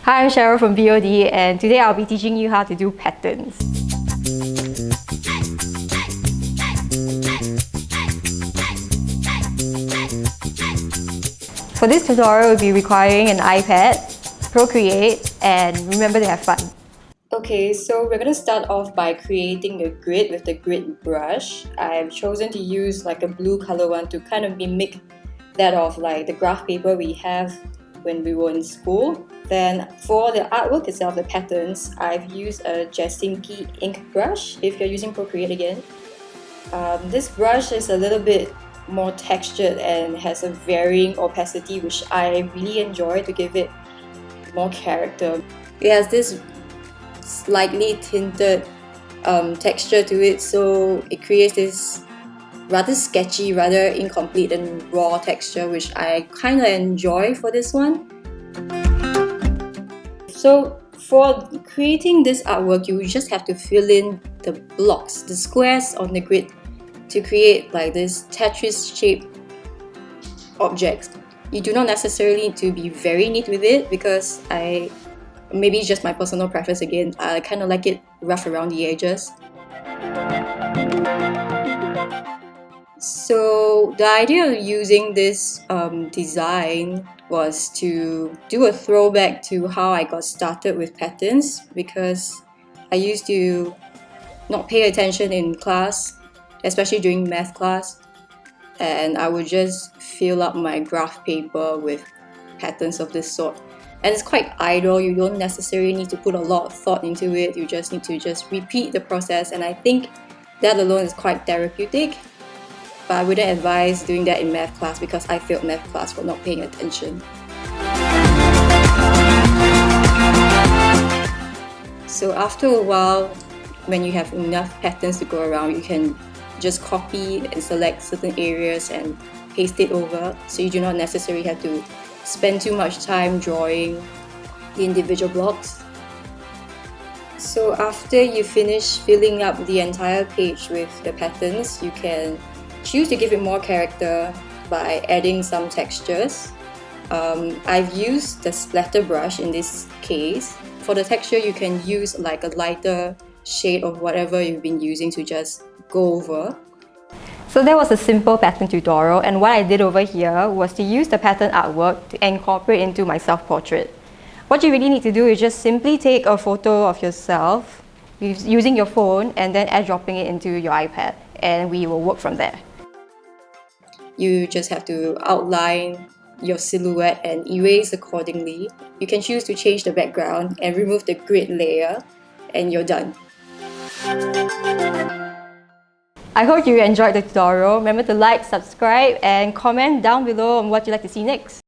Hi, I'm Sheryl from BOD, and today I'll be teaching you how to do patterns. For this tutorial, we'll be requiring an iPad, Procreate, and remember to have fun. Okay, so we're going to start off by creating a grid with the grid brush. I've chosen to use like a blue color one to kind of mimic that of like the graph paper we have when we were in school. Then for the artwork itself, the patterns, I've used a Jasinki ink brush if you're using Procreate again. This brush is a little bit more textured and has a varying opacity, which I really enjoy to give it more character. It has this slightly tinted texture to it, so it creates this rather sketchy, rather incomplete and raw texture, which I kind of enjoy for this one. So for creating this artwork, you just have to fill in the blocks, the squares on the grid, to create like this Tetris shaped objects. You do not necessarily need to be very neat with it, because maybe it's just my personal preference again, I kind of like it rough around the edges. So the idea of using this design was to do a throwback to how I got started with patterns, because I used to not pay attention in class, especially during math class, and I would just fill up my graph paper with patterns of this sort. And it's quite idle, you don't necessarily need to put a lot of thought into it, you just need to repeat the process, and I think that alone is quite therapeutic. But I wouldn't advise doing that in math class, because I failed math class for not paying attention. So after a while, when you have enough patterns to go around, you can just copy and select certain areas and paste it over, so you do not necessarily have to spend too much time drawing the individual blocks. So after you finish filling up the entire page with the patterns, you can choose to give it more character by adding some textures. I've used the splatter brush in this case. For the texture, you can use like a lighter shade of whatever you've been using to just go over. So that was a simple pattern tutorial, and what I did over here was to use the pattern artwork to incorporate into my self-portrait. What you really need to do is just simply take a photo of yourself using your phone and then airdropping it into your iPad, and we will work from there. You just have to outline your silhouette and erase accordingly. You can choose to change the background and remove the grid layer, and you're done. I hope you enjoyed the tutorial. Remember to like, subscribe, and comment down below on what you'd like to see next.